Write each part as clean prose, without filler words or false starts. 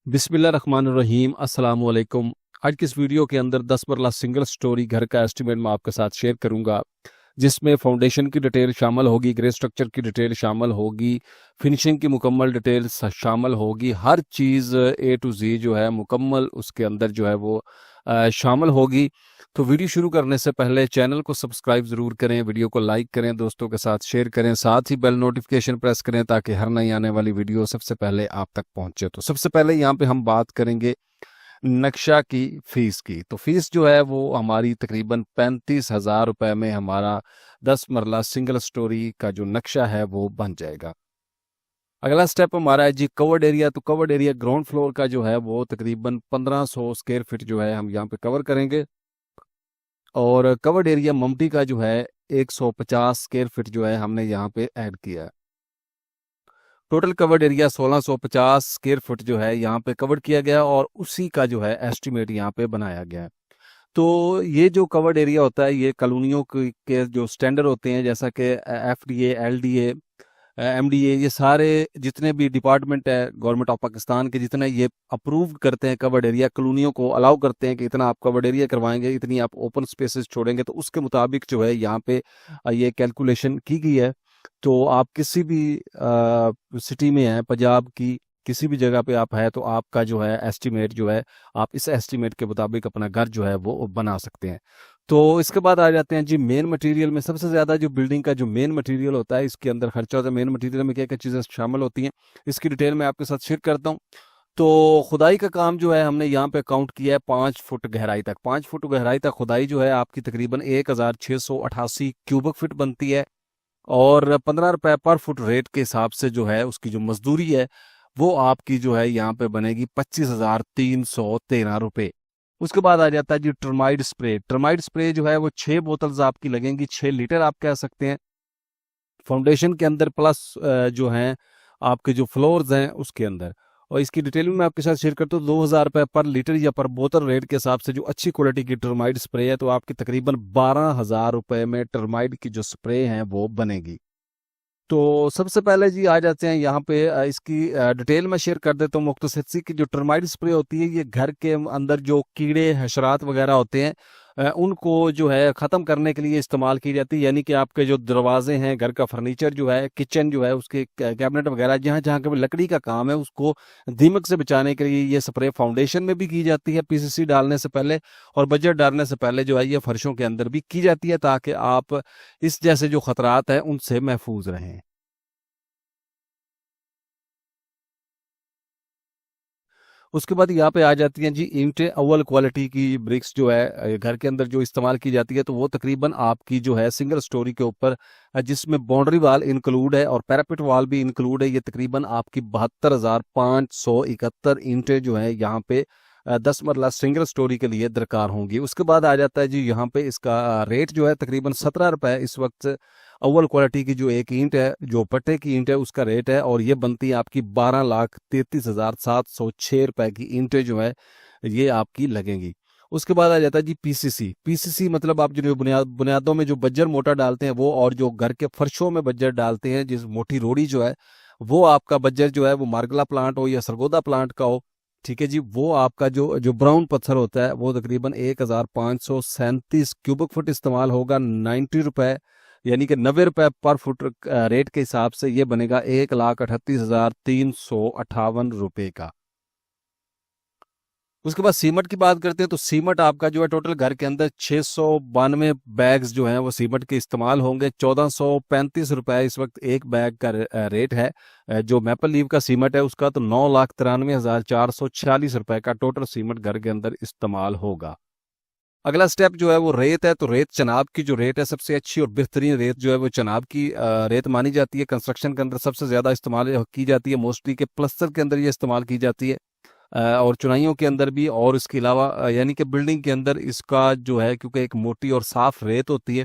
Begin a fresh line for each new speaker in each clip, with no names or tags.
बिस्मिल्लाहिर्रहमानिर्रहीम अस्सलाम वालेकुम। आज की इस वीडियो के अंदर 10 मरला सिंगल स्टोरी घर का एस्टीमेट मैं आपके साथ शेयर करूंगा, जिसमें फाउंडेशन की डिटेल शामिल होगी, ग्रे स्ट्रक्चर की डिटेल शामिल होगी, फिनिशिंग की मुकम्मल डिटेल शामिल होगी। हर चीज़ ए टू जी जो है मुकम्मल उसके अंदर जो है वो शामिल होगी। तो वीडियो शुरू करने से पहले चैनल को सब्सक्राइब ज़रूर करें, वीडियो को लाइक करें, दोस्तों के साथ शेयर करें, साथ ही बेल नोटिफिकेशन प्रेस करें ताकि हर नई आने वाली वीडियो सबसे पहले आप तक पहुंचे। तो सबसे पहले यहाँ पे हम बात करेंगे नक्शा की फ़ीस की। तो फ़ीस जो है वो हमारी तकरीबन 35,000 रुपये में हमारा 10 मरला सिंगल स्टोरी का जो नक्शा है वो बन जाएगा। अगला स्टेप हमारा है जी कवर्ड एरिया। तो कवर्ड एरिया ग्राउंड फ्लोर का जो है वो तकरीबन 1500 स्क्वायर फीट जो है हम यहाँ पे कवर करेंगे, और कवर्ड एरिया ममटी का जो है 150 स्क्वायर फीट जो है हमने यहाँ पे ऐड किया है। Total covered area 1650 square foot जो है यहाँ पे कवर किया गया, और उसी का जो है एस्टिमेट यहाँ पे बनाया गया है। तो ये जो कवर्ड एरिया होता है ये कॉलोनियों के जो स्टैंडर्ड होते हैं, जैसा कि एफडीए, एलडीए, एमडीए, ये सारे जितने भी डिपार्टमेंट है गवर्नमेंट ऑफ पाकिस्तान के, जितने ये अप्रूव करते हैं कवर्ड एरिया, कॉलोनियों को अलाउ करते हैं कि इतना आप कवर्ड एरिया करवाएंगे, इतनी आप ओपन स्पेसेस छोड़ेंगे, तो उसके मुताबिक जो है यहाँ पे ये कैलकुलेशन की गई है। तो आप किसी भी सिटी में हैं, पंजाब की किसी भी जगह पे आप है, तो आपका जो है एस्टिमेट जो है आप इस एस्टिमेट के मुताबिक अपना घर जो है वो बना सकते हैं। तो इसके बाद आ जाते हैं जी मेन मटेरियल में। सबसे ज़्यादा जो बिल्डिंग का जो मेन मटेरियल होता है, इसके अंदर खर्चा होता है। मेन मटेरियल में क्या क्या चीज़ें शामिल होती हैं, इसकी डिटेल मैं आपके साथ शेयर करता हूँ। तो खुदाई का काम जो है हमने यहाँ पे काउंट किया है 5 फुट गहराई तक। 5 फुट गहराई तक खुदाई जो है आपकी तकरीबन 1688 क्यूबिक फीट बनती है, और 15 रुपए पर फुट रेट के हिसाब से जो है उसकी जो मजदूरी है वो आपकी जो है यहाँ पे बनेगी 25,313 रुपये। उसके बाद आ जाता है जी टर्माइड स्प्रे। टर्माइड स्प्रे जो है वो 6 बोतल्स आपकी लगेंगी, 6 लीटर आप कह सकते हैं, फाउंडेशन के अंदर प्लस जो हैं आपके जो फ्लोर्स हैं उसके अंदर। और इसकी डिटेल में मैं आपके साथ शेयर करता हूँ। 2,000 रुपये पर लीटर या पर बोतल रेट के हिसाब से जो अच्छी क्वालिटी की टर्माइड स्प्रे है, तो आपकी तकरीबन 12,000 रुपये में टर्माइड की जो स्प्रे हैं वो बनेगी। तो सबसे पहले जी आ जाते हैं यहाँ पे इसकी डिटेल में शेयर कर देता हूँ मुख्तसर सी की जो टर्माइट स्प्रे होती है, ये घर के अंदर जो कीड़े हशरात वगैरह होते हैं उनको जो है ख़त्म करने के लिए इस्तेमाल की जाती है। यानी कि आपके जो दरवाजे हैं, घर का फर्नीचर जो है, किचन जो है, उसके कैबिनेट वगैरह जहाँ जहाँ के लकड़ी का काम है, उसको दीमक से बचाने के लिए ये स्प्रे फाउंडेशन में भी की जाती है पीसीसी डालने से पहले, और बजट डालने से पहले जो है ये फर्शों के अंदर भी की जाती है, ताकि आप इस जैसे जो खतरात हैं उनसे महफूज रहें। उसके बाद यहाँ पे आ जाती हैं जी ईंटें। अव्वल क्वालिटी की ब्रिक्स जो है घर के अंदर जो इस्तेमाल की जाती है, तो वो तकरीबन आपकी जो है सिंगल स्टोरी के ऊपर जिसमें बाउंड्री वाल इंक्लूड है और पैरापेट वाल भी इंक्लूड है, ये तकरीबन आपकी 72,571 ईंटें जो है यहाँ पे 10 मरला सिंगल स्टोरी के लिए दरकार होंगी। उसके बाद आ जाता है जी यहाँ पे इसका रेट जो है तकरीबन 17 रुपये इस वक्त अव्वल क्वालिटी की जो एक ईंट है, जो पट्टे की ईंट है, उसका रेट है, और ये बनती है आपकी 12,33,706 रुपए की ईंटें जो है ये आपकी लगेंगी। उसके बाद आ जाता है जी पीसीसी। पीसीसी मतलब आप जो बुनियादों में जो बज्जर मोटा डालते हैं वो, और जो घर के फर्शों में बज्जर डालते हैं, जिस मोटी रोड़ी जो है वो आपका बज्जर जो है वो मार्गला प्लांट हो या सरगोदा प्लांट का हो, ठीक है जी, वो आपका जो जो ब्राउन पत्थर होता है वो तकरीबन 1,537 क्यूबिक फुट इस्तेमाल होगा। 90 रुपए यानी कि 90 रुपए पर फुट रेट के हिसाब से ये बनेगा 1,38,358 रुपये का। उसके बाद सीमेंट की बात करते हैं, तो सीमेंट आपका जो है टोटल घर के अंदर 692 बैग्स जो हैं वो सीमेंट के इस्तेमाल होंगे। 1,435 रुपये इस वक्त एक बैग का रेट है। जो मैपल लीव का सीमेंट है उसका तो 9,93,446 रुपये का टोटल सीमेंट घर के अंदर इस्तेमाल होगा। अगला स्टेप जो है वो रेत है। तो रेत चनाब की जो रेत है, सबसे अच्छी और बेहतरीन रेत जो है वो चनाब की रेत मानी जाती है। कंस्ट्रक्शन के अंदर सबसे ज़्यादा इस्तेमाल की जाती है, मोस्टली के प्लस्तर के अंदर ये इस्तेमाल की जाती है, और चुनाइयों के अंदर भी। और इसके अलावा यानी कि बिल्डिंग के अंदर इसका जो है, क्योंकि एक मोटी और साफ रेत होती है,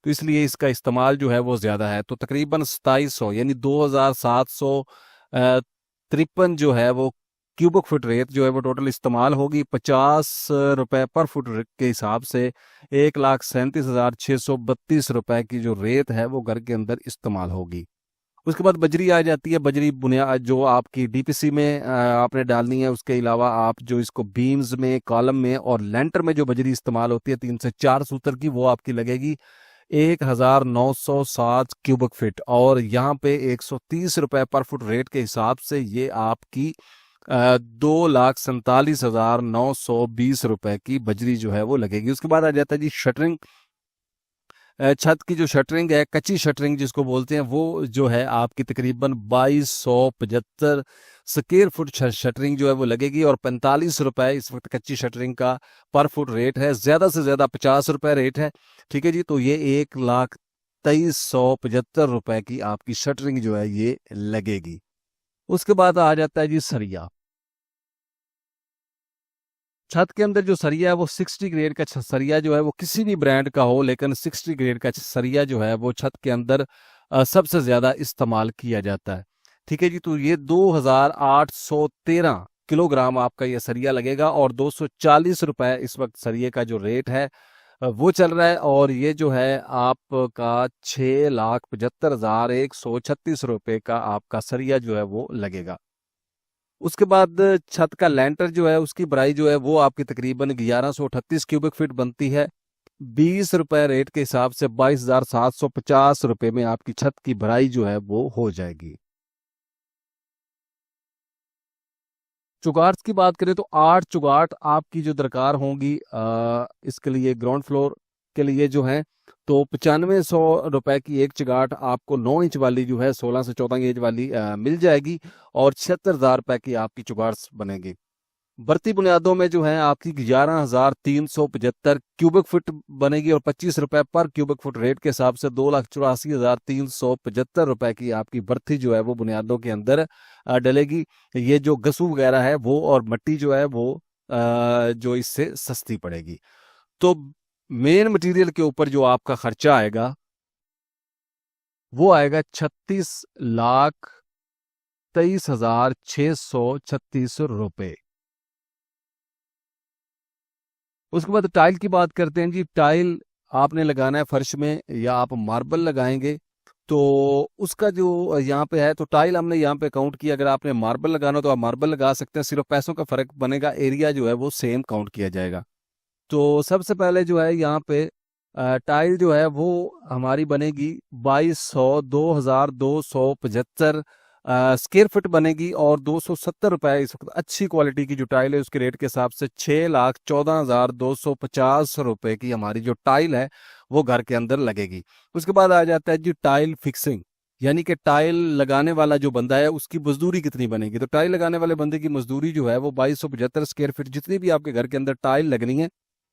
तो इसलिए इसका इस्तेमाल जो है वो ज़्यादा है। तो तकरीबन 2,700 यानी 2,753 जो है वो क्यूबिक फुट रेत जो है वो टोटल इस्तेमाल होगी। 50 रुपए पर फुट के हिसाब से 1,37,632 रुपए की जो रेत है वो घर के अंदर इस्तेमाल होगी। उसके बाद बजरी आ जाती है। बजरी बुनियाद जो आपकी डीपीसी में आपने डालनी है। उसके अलावा आप जो इसको बीम्स में, कॉलम में और लेंटर में जो बजरी इस्तेमाल होती है 3 से 4 सूत्र की, वो आपकी लगेगी 1907 क्यूबिक फीट। और यहाँ पे 130 रुपए पर फुट रेट के हिसाब से ये आपकी 2,47,920 रुपए की बजरी जो है वो लगेगी। उसके बाद आ जाता है जी शटरिंग। छत की जो शटरिंग है, कच्ची शटरिंग जिसको बोलते हैं, वो जो है आपकी तकरीबन 2275 स्क्वायर फुट शटरिंग जो है वो लगेगी। और 45 रुपए इस वक्त कच्ची शटरिंग का पर फुट रेट है। ज्यादा से ज्यादा 50 रुपए रेट है। ठीक है जी, तो ये 1,23,75 रुपए की आपकी शटरिंग जो है ये लगेगी। उसके बाद आ जाता है जी सरिया। छत के अंदर जो सरिया है वो 60 ग्रेड का सरिया जो है वो किसी भी ब्रांड का हो, लेकिन 60 ग्रेड का सरिया जो है वो छत के अंदर सबसे ज्यादा इस्तेमाल किया जाता है। ठीक है जी, तो ये 2,813 किलोग्राम आपका ये सरिया लगेगा। और 240 रुपए इस वक्त सरिये का जो रेट है वो चल रहा है। और ये जो है आपका 6,75,136 रुपए का आपका सरिया जो है वो लगेगा। उसके बाद छत का लेंटर जो है उसकी भराई जो है वो आपकी तकरीबन 1138 क्यूबिक फीट बनती है। 20 रुपए रेट के हिसाब से 22,750 रुपए में आपकी छत की भराई जो है वो हो जाएगी। चुगाट्स की बात करें तो 8 चुगाट आपकी जो दरकार होंगी इसके लिए ग्राउंड फ्लोर के लिए जो है, तो 9500 रुपए की एक चुगाट आपको 9 इंच वाली जो है 16 से 14 इंच वाली मिल जाएगी। और 76,000 रुपए की आपकी चुगाट्स बनेगी। बढ़ती बुनियादों में जो है आपकी 11,375 क्यूबिक फुट बनेगी। और 25 रुपए पर क्यूबिक फुट रेट के हिसाब से 2,84,375 रुपए की आपकी बढ़ती जो है वो बुनियादों के अंदर डलेगी। ये जो गसू वगैरह है वो और मिट्टी जो है वो जो इससे सस्ती पड़ेगी। तो मेन मटेरियल के ऊपर जो आपका खर्चा आएगा वो आएगा 36,23,636 रुपए। उसके बाद टाइल की बात करते हैं जी। टाइल आपने लगाना है फर्श में या आप मार्बल लगाएंगे, तो उसका जो यहाँ पे है, तो टाइल हमने यहाँ पे काउंट किया। अगर आपने मार्बल लगाना हो तो आप मार्बल लगा सकते हैं, सिर्फ पैसों का फर्क बनेगा, एरिया जो है वो सेम काउंट किया जाएगा। तो सबसे पहले जो है यहाँ पे टाइल जो है वो हमारी बनेगी 22,275 स्क्वायर फुट बनेगी। और 270 रुपए इस वक्त अच्छी क्वालिटी की जो टाइल है उसके रेट के हिसाब से 6,14,250 रुपए की हमारी जो टाइल है वो घर के अंदर लगेगी। उसके बाद आ जाता है जी टाइल फिक्सिंग, यानी कि टाइल लगाने वाला जो बंदा है उसकी मजदूरी कितनी बनेगी। तो टाइल लगाने वाले बंदे की मजदूरी जो है वो 2275 स्क्वायर फीट, जितनी भी आपके घर के अंदर टाइल लगनी है,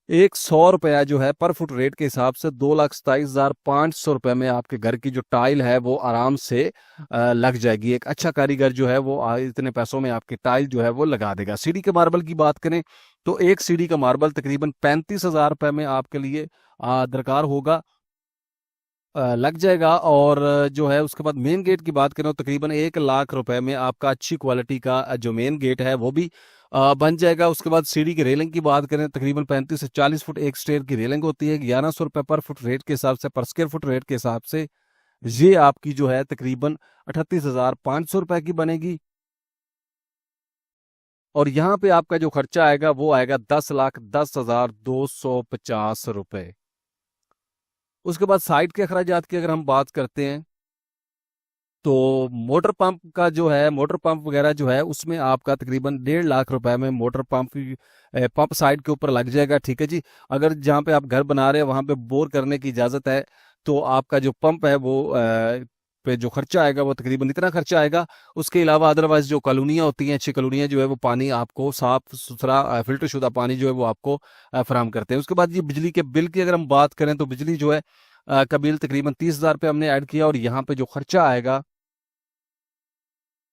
100 रुपया जो है पर फुट रेट के हिसाब से 2,27,500 रुपए में आपके घर की जो टाइल है वो आराम से लग जाएगी। एक अच्छा कारीगर जो है वो इतने पैसों में आपकी टाइल जो है वो लगा देगा। सीढ़ी के मार्बल की बात करें तो एक सीढ़ी का मार्बल तकरीबन 35,000 रुपए में आपके लिए दरकार होगा, लग जाएगा। और जो है उसके बाद मेन गेट की बात करें तो तकरीबन 1 लाख रुपए में आपका अच्छी क्वालिटी का जो मेन गेट है वो भी बन जाएगा। उसके बाद सीढ़ी की रेलिंग की बात करें तकरीबन 35 से 40 फुट एक स्टेयर की रेलिंग होती है। 1100 रुपए पर फुट रेट के हिसाब से, पर स्क्वायर फुट रेट के हिसाब से ये आपकी जो है तकरीबन 38,500 रुपए की बनेगी। और यहाँ पे आपका जो खर्चा आएगा वो आएगा 10,10,250 रुपए। उसके बाद साइड के अखराजात की अगर हम बात करते हैं तो मोटर पंप का जो है, मोटर पंप वगैरह जो है उसमें आपका तकरीबन 1.5 लाख रुपए में मोटर पंप की पंप साइड के ऊपर लग जाएगा। ठीक है जी, अगर जहाँ पे आप घर बना रहे हैं वहां पे बोर करने की इजाजत है तो आपका जो पंप है वो पे जो खर्चा आएगा वो तकरीबन इतना खर्चा आएगा। उसके अलावा अदरवाइज जो कॉलोनियाँ होती हैं, अच्छी कॉलोनियाँ जो है वो पानी आपको साफ सुथरा फिल्टर शुदा पानी जो है वो आपको फराहम करते हैं। उसके बाद ये बिजली के बिल की अगर हम बात करें तो बिजली जो है का बिल तकरीबन 30,000 रुपये हमने ऐड किया। और यहाँ पे जो खर्चा आएगा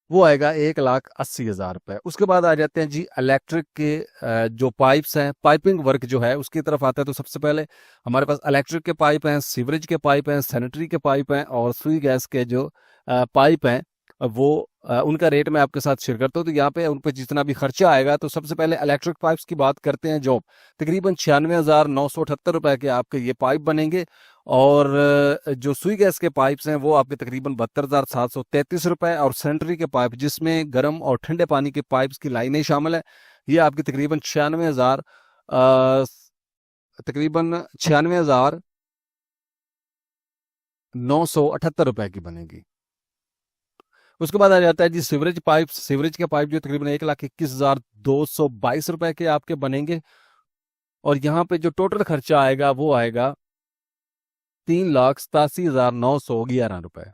वो आएगा 1,80,000 रुपए। उसके बाद आ जाते हैं जी इलेक्ट्रिक के जो पाइप्स हैं, पाइपिंग वर्क जो है उसकी तरफ आता है। तो सबसे पहले हमारे पास इलेक्ट्रिक के पाइप हैं, सीवरेज के पाइप हैं, सैनिटरी के पाइप हैं और सुई गैस के जो पाइप हैं वो उनका रेट मैं आपके साथ शेयर करता हूँ। तो यहाँ पे उन पर जितना भी खर्चा आएगा, तो सबसे पहले इलेक्ट्रिक पाइप्स की बात करते हैं जो तकरीबन 96,978 रुपए के आपके ये पाइप बनेंगे। और जो सुई गैस के पाइप्स हैं वो आपके तकरीबन 72,733 रुपए, और सैनिटरी के पाइप जिसमें गर्म और ठंडे पानी के पाइप्स की लाइनें शामिल है, ये आपकी तकरीबन 96,000 तकरीबन 96,978 रुपए की बनेगी। उसके बाद आ जाता है जी सीवरेज पाइप। सीवरेज के पाइप जो तकरीबन 1,21,222 रुपए के आपके बनेंगे, और यहाँ पे जो टोटल खर्चा आएगा वो आएगा 3,87,911 रुपए।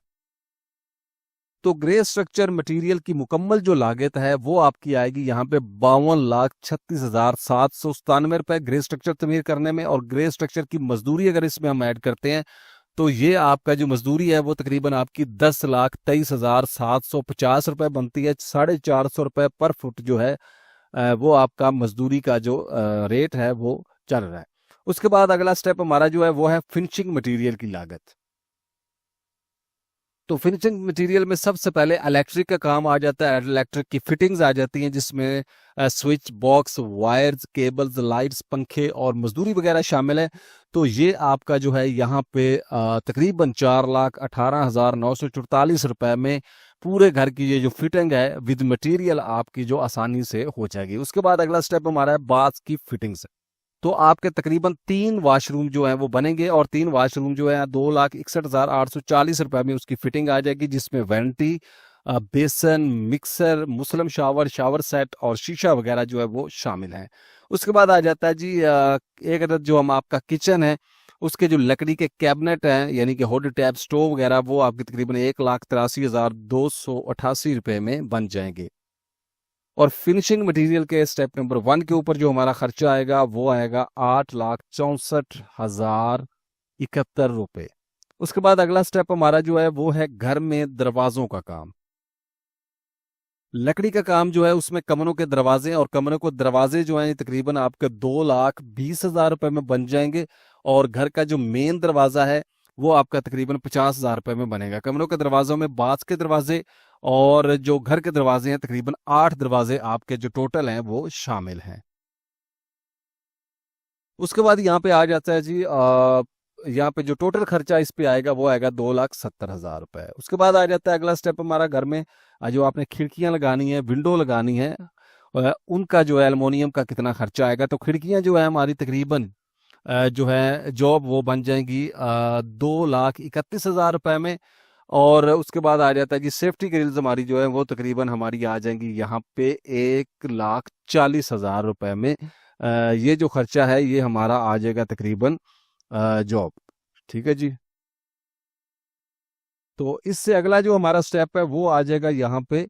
तो ग्रे स्ट्रक्चर मटेरियल की मुकम्मल जो लागत है वो आपकी आएगी यहाँ पे 52,36,797 रुपए ग्रे स्ट्रक्चर तमीर करने में। और ग्रे स्ट्रक्चर की मजदूरी अगर इसमें हम ऐड करते हैं तो ये आपका जो मजदूरी है वो तकरीबन आपकी 10,23,750 रुपए बनती है। 450 रुपए पर फुट जो है वो आपका मजदूरी का जो रेट है वो चल रहा है। उसके बाद अगला स्टेप हमारा जो है वो है फिनिशिंग मटेरियल की लागत। तो फिनिशिंग मटेरियल में सबसे पहले इलेक्ट्रिक का काम आ जाता है। इलेक्ट्रिक की फिटिंग्स आ जाती हैं जिसमें switch box, wires, cables, lights, पंखे और मजदूरी वगैरह शामिल है। तो ये आपका जो है यहाँ पे तकरीबन 4,18,944 रुपए में पूरे घर की ये जो फिटिंग है विद मटेरियल आपकी जो आसानी से हो जाएगी। उसके बाद अगला स्टेप हमारा है बाथ की फिटिंग्स। तो आपके तकरीबन 3 वाशरूम जो है वो बनेंगे, और 3 वाशरूम जो है 2,61,840 रुपए में उसकी फिटिंग आ जाएगी, जिसमें वेंटी, बेसन, mixer, Muslim shower, shower set और शीशा वगैरह जो है वो शामिल है। उसके बाद आ जाता है जी एक अदद जो हम आपका किचन है उसके जो लकड़ी के कैबिनेट हैं यानी कि हुड टैब स्टोव वगैरह वो आपके तकरीबन 1,83,288 रुपए में बन जाएंगे। और फिनिशिंग मटेरियल के स्टेप नंबर 1 के ऊपर जो हमारा खर्चा आएगा वो आएगा 8,64,071 रुपए। उसके बाद अगला स्टेप हमारा जो है वो है घर में दरवाजों का काम। लकड़ी का काम जो है उसमें कमरों के दरवाजे और कमरों को दरवाजे जो हैं तकरीबन आपके 2,20,000 रुपए में बन जाएंगे, और घर का जो मेन दरवाजा है वो आपका तकरीबन 50,000 रुपए में बनेगा। कमरों के दरवाजों में बाथ के दरवाजे और जो घर के दरवाजे हैं तकरीबन 8 दरवाजे आपके जो टोटल हैं वो शामिल हैं। उसके बाद यहाँ पे आ जाता है जी यहाँ पे जो टोटल खर्चा इस पे आएगा वो आएगा 2,70,000 रुपए। उसके बाद आ जाता है अगला स्टेप हमारा घर में जो आपने खिड़कियां लगानी है, विंडो लगानी है, उनका जो है एल्युमिनियम का कितना खर्चा आएगा। तो खिड़कियां जो है हमारी तकरीबन जो है जॉब वो बन जाएंगी 2,31,000 रुपए में। और उसके बाद आ जाता है जी सेफ्टी ग्रिल्स हमारी जो है वो तकरीबन हमारी आ जाएंगी यहाँ पे 1,40,000 रुपए में। ये जो खर्चा है ये हमारा आ जाएगा तकरीबन जॉब। ठीक है जी। तो इससे अगला जो हमारा स्टेप है वो आ जाएगा यहाँ पे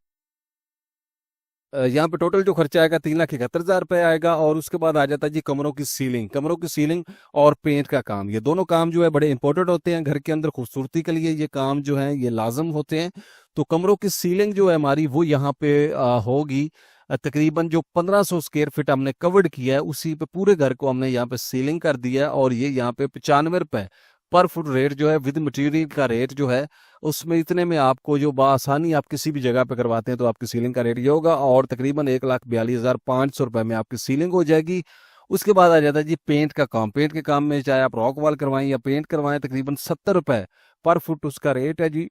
टोटल जो खर्चा आएगा 3,71,000 रुपए आएगा। और उसके बाद आ जाता है जी कमरों की सीलिंग। कमरों की सीलिंग और पेंट का काम, ये दोनों काम जो है बड़े इंपॉर्टेंट होते हैं घर के अंदर खूबसूरती के लिए। ये काम जो है ये लाजम होते हैं। तो कमरों की सीलिंग जो है हमारी वो यहाँ पे होगी तकरीबन जो 1,500 स्क्वायर फीट हमने कवर्ड किया है उसी पे पूरे घर को हमने यहाँ पे सीलिंग कर दिया है। और ये यहाँ पे 95 रुपए पर फुट रेट जो है विद मटेरियल का रेट जो है उसमें इतने में आपको जो बासानी आप किसी भी जगह पे करवाते हैं तो आपकी सीलिंग का रेट ये होगा, और तकरीबन 1,42,500 रुपए में आपकी सीलिंग हो जाएगी। उसके बाद आ जाता है जी पेंट का काम। पेंट के काम में चाहे आप रॉक वॉल करवाएं या पेंट करवाएं तकरीबन 70 रुपए पर फुट उसका रेट है जी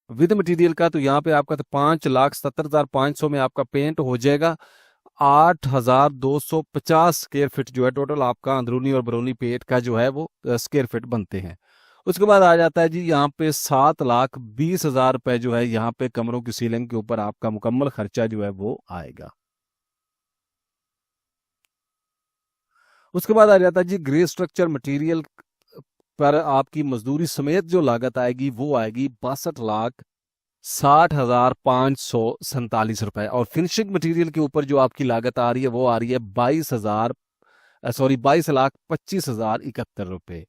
विद मटेरियल का। तो यहाँ पे आपका तो 5,70,500 में आपका पेंट हो जाएगा। 8,250 स्क्वायर फीट जो है टोटल आपका अंदरूनी और बरूनी पेट का जो है वो स्क्वायर फीट बनते हैं। उसके बाद आ जाता है जी यहाँ पे 7,20,000 रुपए जो है यहाँ पे कमरों की सीलिंग के ऊपर आपका मुकम्मल खर्चा जो है वो आएगा। उसके बाद आ जाता है जी ग्रे स्ट्रक्चर मटेरियल पर आपकी मजदूरी समेत जो लागत आएगी वो आएगी 62,60,547 रुपए। और फिनिशिंग मटेरियल के ऊपर जो आपकी लागत आ रही है वो आ रही है 22,25,71 रुपए।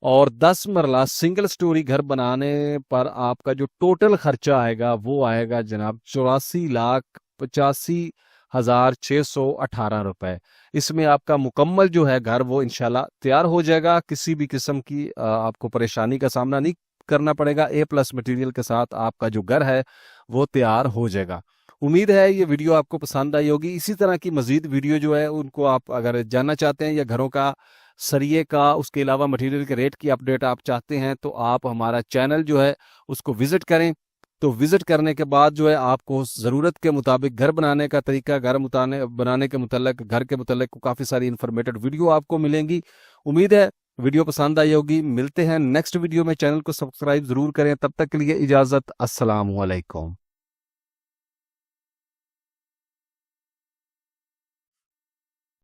और 10 मरला सिंगल स्टोरी घर बनाने पर आपका जो टोटल खर्चा आएगा वो आएगा जनाब 84,85,618 रुपए। इसमें आपका मुकम्मल जो है घर वो इंशाल्लाह तैयार हो जाएगा। किसी भी किस्म की आपको परेशानी का सामना नहीं करना पड़ेगा। A+ मटेरियल के साथ आपका जो घर है वो तैयार हो जाएगा। उम्मीद है ये वीडियो आपको पसंद आई होगी। इसी तरह की मजीद वीडियो जो है उनको आप अगर जानना चाहते हैं या घरों का सरिये का, उसके अलावा मटेरियल के रेट की अपडेट आप चाहते हैं तो आप हमारा चैनल जो है उसको विजिट करें। तो विजिट करने के बाद जो है आपको ज़रूरत के मुताबिक घर बनाने का तरीका, बनाने के मुतल्लिक, घर के मुतल्लिक काफ़ी सारी इंफॉर्मेटिव वीडियो आपको मिलेंगी। उम्मीद है वीडियो पसंद आई होगी। मिलते हैं नेक्स्ट वीडियो में। चैनल को सब्सक्राइब ज़रूर करें। तब तक के लिए इजाज़त। अस्सलाम वालेकुम।